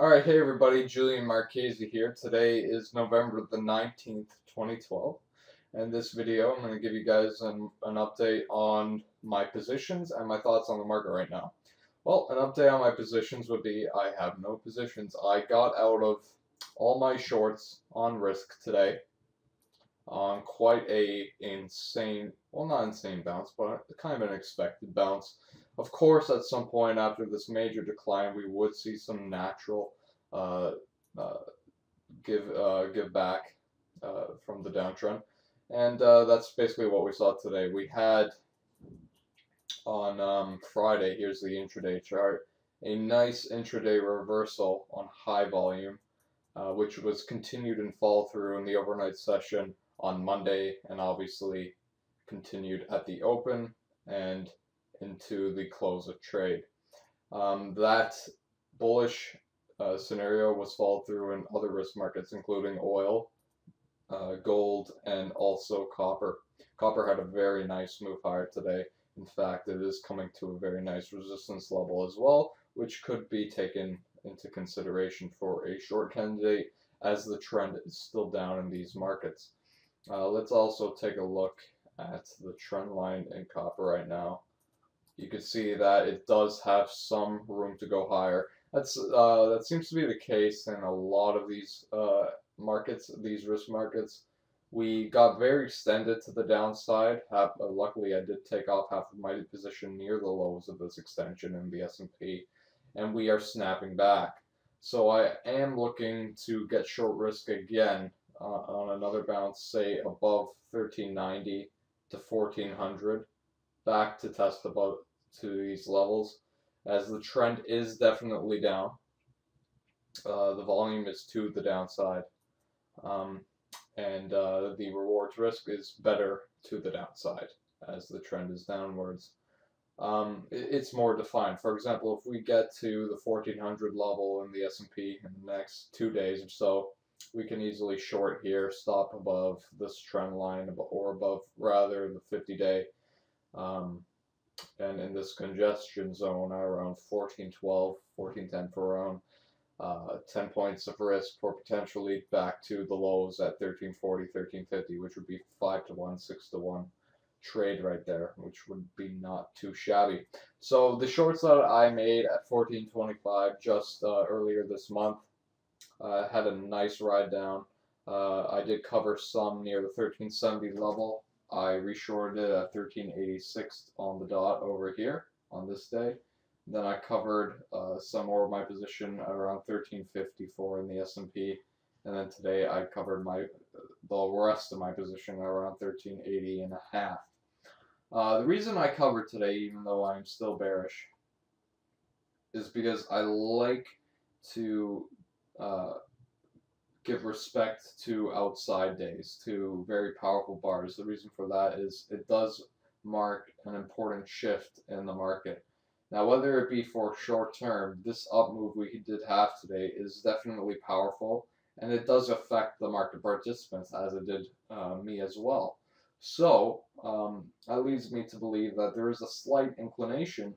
Alright, hey everybody, Julian Marchese here. Today is November the 19th, 2012. And this video, I'm going to give you guys an update on my positions and my thoughts on the market right now. Well, an update on my positions would be I have no positions. I got out of all my shorts on risk today on quite a insane, well, not insane bounce, but kind of an expected bounce. Of course, at some point after this major decline, we would see some natural uh, uh, give back from the downtrend, and that's basically what we saw today. We had on Friday. Here's the intraday chart. A nice intraday reversal on high volume, which was continued in fall through in the overnight session on Monday, and obviously continued at the open and into the close of trade. That bullish scenario was followed through in other risk markets, including oil, gold, and also copper. Copper had a very nice move higher today. In fact, it is coming to a very nice resistance level as well, which could be taken into consideration for a short candidate as the trend is still down in these markets. Let's also take a look at the trend line in copper right now. You can see that it does have some room to go higher. That seems to be the case in a lot of these markets, these risk markets. We got very extended to the downside. Luckily, I did take off half of my position near the lows of this extension in the S&P, and we are snapping back. So I am looking to get short risk again on another bounce, say above 1390 to 1400, back to test above to these levels, as the trend is definitely down. The volume is to the downside. And the rewards risk is better to the downside as the trend is downwards. It's more defined. For example, if we get to the 1400 level in the S&P in the next 2 days or so, we can easily short here, stop above this trend line, or above rather the 50-day, and in this congestion zone around 1412, 1410 for around 10 points of risk for potentially back to the lows at 1340, 1350, which would be 5 to 1, 6 to 1 trade right there, which would be not too shabby. So the shorts that I made at 1425 just earlier this month had a nice ride down. I did cover some near the 1370 level. I reshorted it at 1386 on the dot over here on this day. Then I covered some more of my position around 1354 in the S&P, and then today I covered the rest of my position around 1380 and a half. The reason I covered today, even though I'm still bearish, is because I like to give respect to outside days, to very powerful bars. The reason for that is it does mark an important shift in the market. Now, whether it be for short term, this up move we did have today is definitely powerful, and it does affect the market participants as it did me as well. So that leads me to believe that there is a slight inclination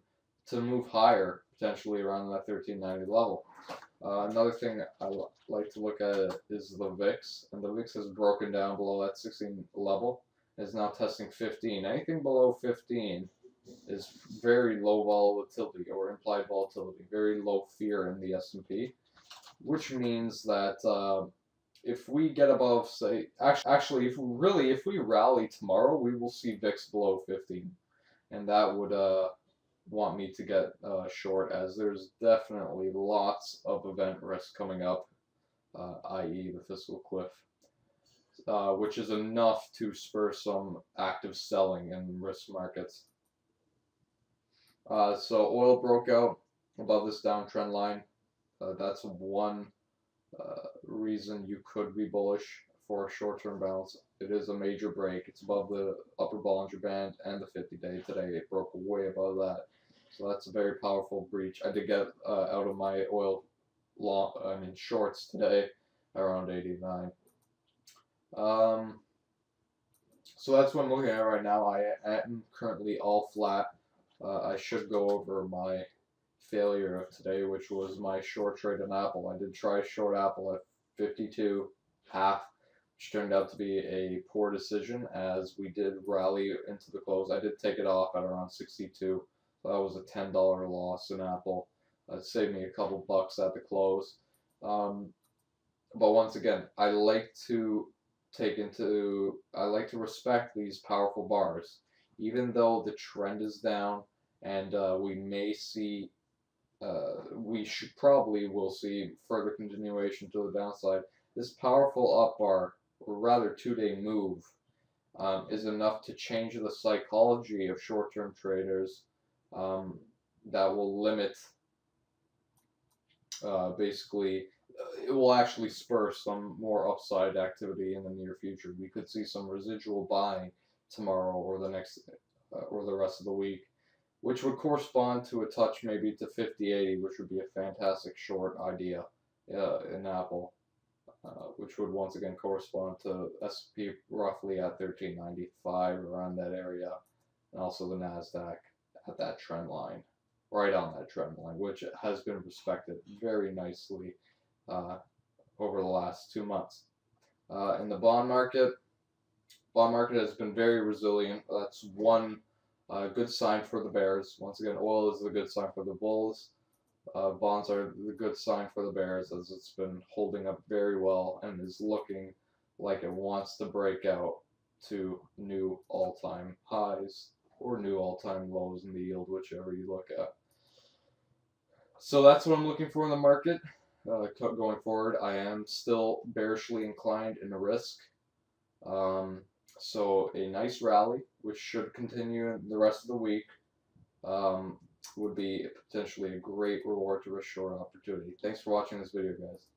to move higher, potentially around that 1390 level. Another thing I like to look at is the VIX, and the VIX has broken down below that 16 level, is now testing 15. Anything below 15 is very low volatility or implied volatility, very low fear in the S&P, which means that if we get above, say, actually, if we rally tomorrow, we will see VIX below 15, and that would want me to get short, as there's definitely lots of event risk coming up, i.e. the fiscal cliff, which is enough to spur some active selling in risk markets. So oil broke out above this downtrend line. That's one reason you could be bullish for a short-term bounce. It is a major break. It's above the upper Bollinger Band and the 50-day today. It broke way above that. So that's a very powerful breach. I did get out of my oil shorts today around 89. So that's what I'm looking at right now. I am currently all flat. I should go over my failure of today, which was my short trade in Apple. I did try short Apple at 52 half, which turned out to be a poor decision as we did rally into the close. I did take it off at around 62, so that was a $10 loss in Apple. It saved me a couple bucks at the close. But once again, I like to respect these powerful bars, even though the trend is down, and we may see, we probably will see further continuation to the downside. This powerful up bar, or rather 2-day move, is enough to change the psychology of short-term traders. That will limit, basically, it will actually spur some more upside activity in the near future. We could see some residual buying tomorrow or the next, or the rest of the week, which would correspond to a touch maybe to 50.80, which would be a fantastic short idea in Apple, which would once again correspond to S&P roughly at 1395, around that area, and also the NASDAQ at that trend line, right on that trend line, which has been respected very nicely over the last 2 months. In the bond market has been very resilient. That's one good sign for the bears. Once again, oil is the good sign for the bulls. Bonds are the good sign for the bears, as it's been holding up very well and is looking like it wants to break out to new all-time highs or new all-time lows in the yield, whichever you look at. So that's what I'm looking for in the market. Going forward, I am still bearishly inclined in the risk. So a nice rally, which should continue the rest of the week, would be potentially a great reward to risk short opportunity. Thanks for watching this video, guys.